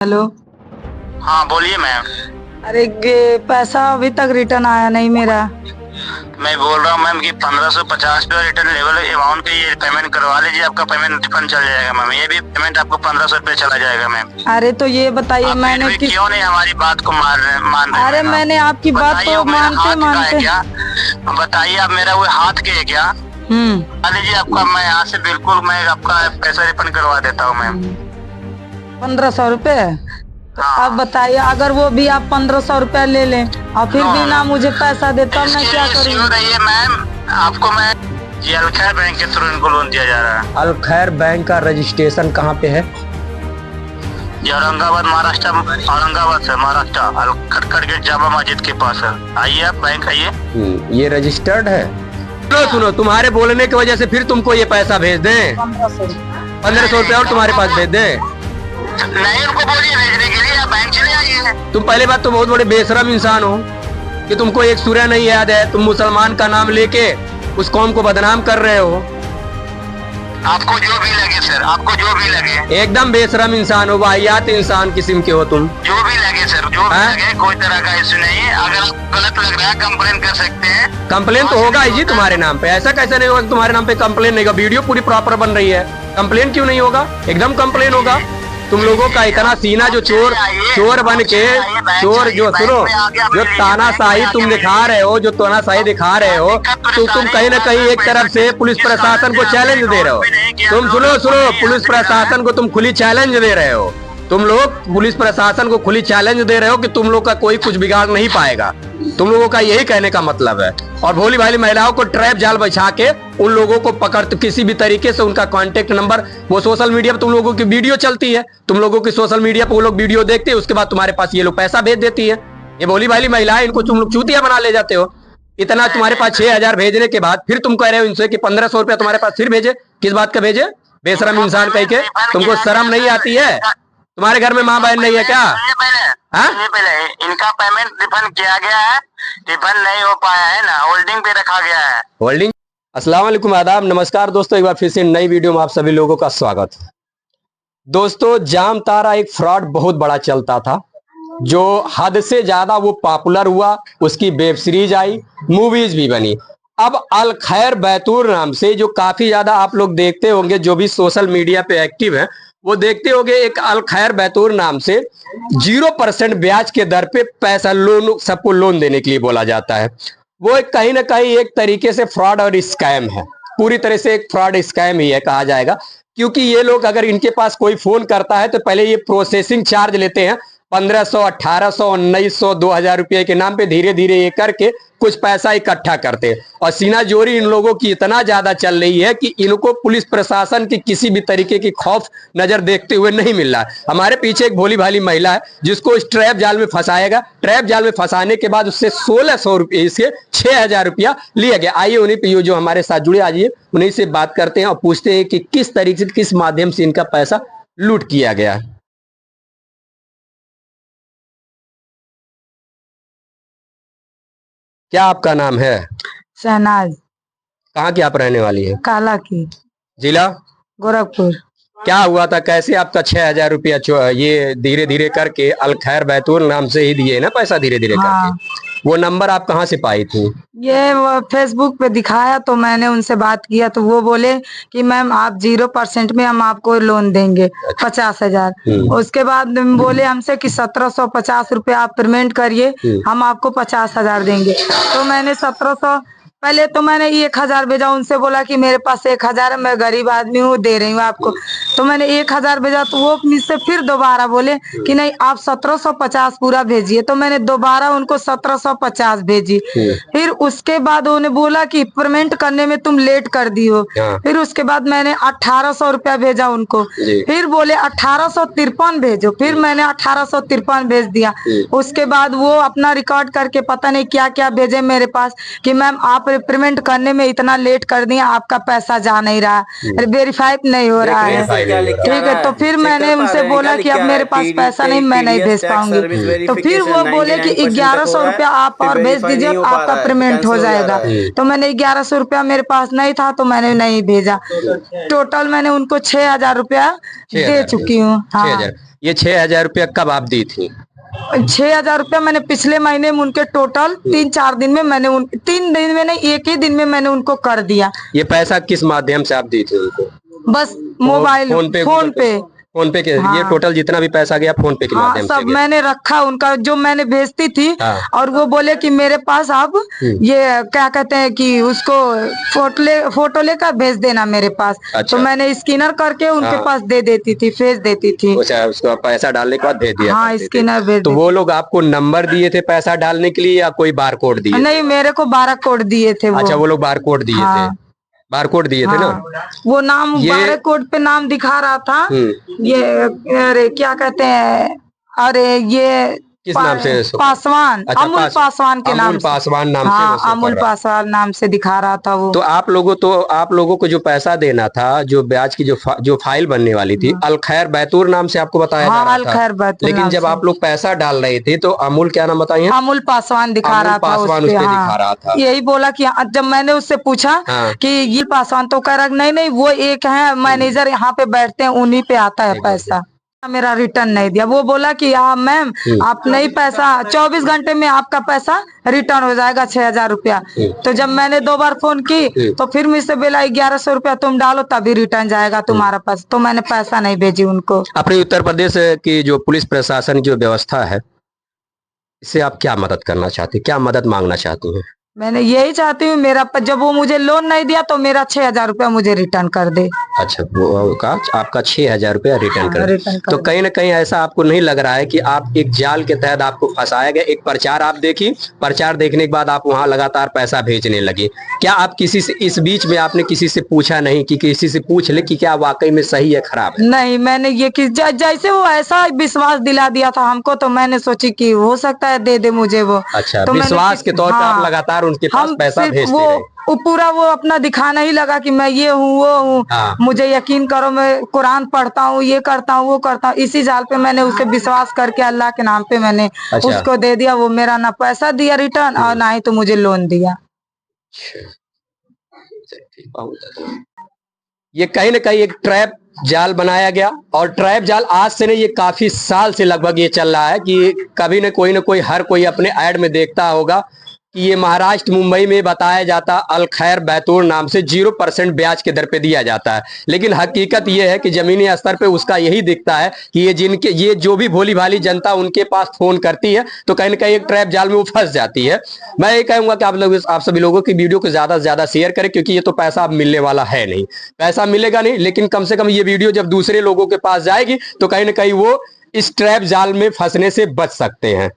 Hello. हाँ बोलिए ma'am. अरे पैसा अभी तक रिटर्न आया नहीं मेरा। मैं बोल रहा हूँ मैम कि 1550 पे रिटर्न लेवल अमाउंट पे ये पेमेंट करवा लीजिए, आपका पेमेंट रिफंड चल जाएगा मैम। ये भी पेमेंट आपको 1500 रुपये चला जाएगा मैम। अरे तो ये बताइए मैंने क्यों नहीं हमारी बात को मान रहे? अरे मैंने आपकी बात तो मानते मानते क्या बताइए, आप मेरा वो हाथ के है क्या? लीजिए आपका, मैं यहाँ से बिल्कुल मैं आपका पैसा रिफंड करवा देता हूँ मैम। 1500 रुपए। हाँ। अब बताइए, अगर वो भी आप 1500 रुपए ले लें और फिर भी ना मुझे पैसा दे तब मैं क्या करूँ? रहिए मैम, आपको मैं ये अलखैर बैंक के थ्रू इनको लोन दिया जा रहा है। अलखैर बैंक का रजिस्ट्रेशन कहाँ पे है? ये औरंगाबाद महाराष्ट्र, औरंगाबाद से महाराष्ट्र, खटखट गेट जामा मस्जिद के पास है। आइए आप बैंक आइए। ये रजिस्टर्ड है? सुनो, तुम्हारे बोलने की वजह से फिर तुमको ये पैसा भेज दें 1500 रुपया और तुम्हारे पास भेज दें? नहीं, उनको बोलिए भेजने के लिए, आप बैंक चले आइए। तुम पहले बात तो बहुत बड़े बेशरम इंसान हो कि तुमको एक सूर्य नहीं याद है। तुम मुसलमान का नाम लेके उस कौम को बदनाम कर रहे हो। आपको जो भी लगे सर, आपको जो भी लगे। एकदम बेशरम इंसान हो, वाहियात इंसान किस्म के हो तुम। जो भी लगे सर, जो भी लगे, कोई तरह का इश्यू नहीं है। अगर आपको गलत लग रहा है कंप्लेन कर सकते हैं। कंप्लेन तो होगा ही जी तुम्हारे नाम पे। ऐसा कैसे नहीं होगा तुम्हारे नाम पे कंप्लेन नहीं होगा? वीडियो पूरी प्रॉपर बन रही है, कंप्लेन क्यों नहीं होगा? एकदम कंप्लेन होगा। तुम लोगों का इतना सीना जो चोर बन के चोर जो सुनो, जो तानाशाही तुम दिखा रहे हो, जो तानाशाही दिखा रहे हो, तो तुम कहीं ना कहीं एक तरफ से पुलिस प्रशासन को चैलेंज दे रहे हो। तुम सुनो, पुलिस प्रशासन को तुम खुली चैलेंज दे रहे हो। तुम लोग पुलिस प्रशासन को खुली चैलेंज दे रहे हो कि तुम लोग का कोई कुछ बिगाड़ नहीं पाएगा। तुम लोगों का यही कहने का मतलब है। और भोली भाली महिलाओं को ट्रैप जाल बिछा के उन लोगों को पकड़, किसी भी तरीके से उनका कांटेक्ट नंबर, वो सोशल मीडिया पे तुम लोगों की वीडियो चलती है, तुम लोगों की सोशल मीडिया पे वो लोग वीडियो देखते हैं, उसके बाद तुम्हारे पास ये लोग पैसा भेज देती है। ये भोली भाली महिलाएं, इनको तुम लोग चूतिया बना ले जाते हो। इतना तुम्हारे पास 6000 भेजने के बाद फिर तुम कह रहे हो इनसे कि 1500 रुपया तुम्हारे पास फिर भेजे। किस बात का भेजे? बेशरम इंसान कह के। तुमको शर्म नहीं आती है? तुम्हारे घर में माँ बहन नहीं है क्या? पहले इनका पेमेंट रिफंड किया गया है, रिफंड नहीं हो पाया है ना, होल्डिंग पे रखा गया है। होल्डिंग। अस्सलाम वालेकुम, आदाब, नमस्कार दोस्तों, एक बार फिर से नई वीडियो में आप सभी लोगों का स्वागत। दोस्तों, जामतारा एक फ्रॉड बहुत बड़ा चलता था, जो हद से ज्यादा वो पॉपुलर हुआ। उसकी वेब सीरीज आई, मूवीज भी बनी। अब अलखैर बैतूल नाम से, जो काफी ज्यादा आप लोग देखते होंगे, जो भी सोशल मीडिया पे एक्टिव है वो देखते होंगे, एक अलखैर बैतूल नाम से 0% ब्याज के दर पे पैसा लोन, सबको लोन देने के लिए बोला जाता है। वो कहीं ना कहीं एक तरीके से फ्रॉड और स्कैम है। पूरी तरह से एक फ्रॉड स्कैम ही है कहा जाएगा, क्योंकि ये लोग, अगर इनके पास कोई फोन करता है तो पहले ये प्रोसेसिंग चार्ज लेते हैं 1500, 1800, 1900, 2000 रुपये के नाम पे। धीरे धीरे ये करके कुछ पैसा इकट्ठा करते हैं। और सीना जोरी इन लोगों की इतना ज्यादा चल रही है कि इनको पुलिस प्रशासन की किसी भी तरीके की खौफ नजर देखते हुए नहीं मिल रहा है। हमारे पीछे एक भोली भाली महिला है जिसको इस ट्रैप जाल में फंसाएगा। ट्रैप जाल में फंसाने के बाद उससे 1600 रुपये, इसके 6000 रुपया लिया गया। आइए उन्हीं पे जो हमारे साथ जुड़े, आइए उन्हीं से बात करते हैं और पूछते हैं कि किस तरीके से, किस माध्यम से इनका पैसा लूट किया गया है। क्या आपका नाम है? शहनाज। कहाँ की आप रहने वाली है? काला की। जिला? गोरखपुर। क्या हुआ था, कैसे आपका 6000 रुपया ये धीरे धीरे करके अलखैर बैतूल नाम से ही दिए ना पैसा, धीरे धीरे करके? वो नंबर आप कहाँ से पाई थी? ये फेसबुक पे दिखाया तो मैंने उनसे बात किया, तो वो बोले कि मैम आप 0% में हम आपको लोन देंगे 50,000। उसके बाद बोले हमसे कि 1750 रुपया आप पेमेंट करिए, हम आपको 50,000 देंगे। तो मैंने 1700, पहले तो मैंने 1000 भेजा, उनसे बोला कि मेरे पास 1000 है, मैं गरीब आदमी हूँ, दे रही हूँ आपको। तो मैंने 1000 भेजा, तो वो मुझसे फिर दोबारा बोले कि नहीं आप 1750 पूरा भेजिए। तो मैंने दोबारा उनको 1750 भेजी। फिर उसके बाद उन्होंने बोला कि पेमेंट करने में तुम लेट कर दी हो। फिर उसके बाद मैंने 1800 रुपया भेजा उनको। फिर बोले 1853 भेजो। फिर मैंने 1853 भेज दिया। उसके बाद वो अपना रिकॉर्ड करके पता नहीं क्या क्या भेजे मेरे पास कि मैम आप पेमेंट करने में इतना लेट कर दिया, आपका पैसा जा नहीं रहा, वेरीफाई नहीं हो रहा है। ठीक है, तो फिर मैंने उनसे बोला कि अब मेरे पास पैसा नहीं, मैं नहीं भेज पाऊंगी। तो फिर वो बोले कि 1100 रुपया आप और भेज दीजिए, आपका पेमेंट हो जाएगा। तो मैंने 1100 रुपया मेरे पास नहीं था, तो मैंने नहीं भेजा। टोटल मैंने उनको 6000 रुपया दे चुकी हूँ। हाँ। ये 6,000 रुपया कब आप दी थी? 6,000 रुपया मैंने पिछले महीने में उनके टोटल 3-4 दिन में मैंने 3 दिन में नहीं, एक ही दिन में मैंने उनको कर दिया। ये पैसा किस माध्यम से आप दी थी उनको? बस मोबाइल, फोन पे के हाँ। ये टोटल जितना भी पैसा गया फोन पे के हाँ, माध्यम से सब गया। मैंने रखा उनका, जो मैंने भेजती थी। हाँ। और वो बोले कि मेरे पास आप ये क्या कहते हैं कि उसको फोटो लेकर भेज देना मेरे पास। अच्छा। तो मैंने स्कैनर करके उनके हाँ। पास दे देती थी, भेज देती थी। अच्छा, उसको पैसा डालने के बाद भेज दिया? हाँ, स्कैनर भेज। तो वो लोग आपको नंबर दिए थे पैसा डालने के लिए या कोई बार कोड दिए? नहीं, मेरे को 12 कोड दिए थे वो। अच्छा, वो लोग बार कोड दिए थे, बार कोड दिए थे ना? वो नाम 12 कोड पे नाम दिखा रहा था। ये अरे क्या कहते हैं, अरे ये किस नाम से? पासवान। अच्छा, अमूल पासवान के नाम अमूल पासवान नाम हाँ, से अमूल पासवान नाम से दिखा रहा था वो। तो आप लोगों को जो पैसा देना था, जो ब्याज की जो फाइल बनने वाली थी, अलखैर बैतूर नाम से आपको बताया जा रहा था। अलखैर बैतूर। लेकिन जब आप लोग पैसा डाल रहे थे तो अमूल क्या नाम बताइए? अमूल पासवान दिखा रहा था, पासवान उस पे दिखा रहा था। यही बोला कि जब मैंने उससे पूछा कि ये पासवान, तो कह रहा नहीं वो एक है मैनेजर, यहाँ पे बैठते हैं, उन्हीं पे आता है पैसा। मेरा रिटर्न नहीं दिया। वो बोला कि मैम आप नहीं, पैसा 24 घंटे में आपका पैसा रिटर्न हो जाएगा 6,000 रुपया। तो जब मैंने 2 बार फोन की तो फिर मुझसे बोला 1,100 रुपया तुम डालो तभी रिटर्न जाएगा तुम्हारा पैसा। तो मैंने पैसा नहीं भेजी उनको। अपने उत्तर प्रदेश की जो पुलिस प्रशासन की जो व्यवस्था है, इससे आप क्या मदद करना चाहती हैं, क्या मदद मांगना चाहती हैं? मैंने यही चाहती हूँ, मेरा जब वो मुझे लोन नहीं दिया तो मेरा 6,000 रुपया मुझे रिटर्न कर दे। अच्छा, वो आपका 6,000 रुपया रिटर्न कर दे। तो कहीं ना कहीं ऐसा आपको नहीं लग रहा है कि आप एक जाल के तहत आपको फंसाया गया? एक प्रचार आप देखी, प्रचार देखने के बाद आप वहां लगातार पैसा भेजने लगे। क्या आप किसी से इस बीच में आपने किसी से पूछा नहीं कि किसी से पूछ ले कि क्या वाकई में सही है खराब है? नहीं, मैंने ये कि जैसे वो ऐसा विश्वास दिला दिया था हमको, तो मैंने सोची कि हो सकता है दे दे मुझे वो। अच्छा, तो विश्वास के तौर पे आप लगातार उनके पास पैसा भेजते रहे। वो पूरा वो अपना दिखाना ही लगा कि मैं ये हूँ वो हूँ। मुझे यकीन करो, मैं कुरान पढ़ता हूँ, ये करता हूँ वो करता हूँ। इसी जाल पे मैंने उसे विश्वास करके अल्लाह के नाम पे मैंने उसको दे दिया। वो मेरा ना पैसा दिया रिटर्न और ना ही तो मुझे लोन दिया। ये कहीं ना कहीं एक ट्रैप जाल बनाया गया, और ट्रैप जाल आज से नहीं, ये काफी साल से लगभग ये चल रहा है कि कभी न कोई हर कोई अपने ऐड में देखता होगा कि ये महाराष्ट्र मुंबई में बताया जाता अलखैर बैतूर नाम से 0% ब्याज के दर पे दिया जाता है। लेकिन हकीकत ये है कि जमीनी स्तर पे उसका यही दिखता है कि ये जो भी भोली भाली जनता उनके पास फोन करती है तो कहीं ना कहीं एक ट्रैप जाल में वो फंस जाती है। मैं ये कहूंगा कि आप सभी लोगों की वीडियो को ज्यादा से ज्यादा शेयर करें, क्योंकि ये तो पैसा अब मिलने वाला है नहीं, पैसा मिलेगा नहीं, लेकिन कम से कम ये वीडियो जब दूसरे लोगों के पास जाएगी तो कहीं ना कहीं वो इस ट्रैप जाल में फंसने से बच सकते हैं।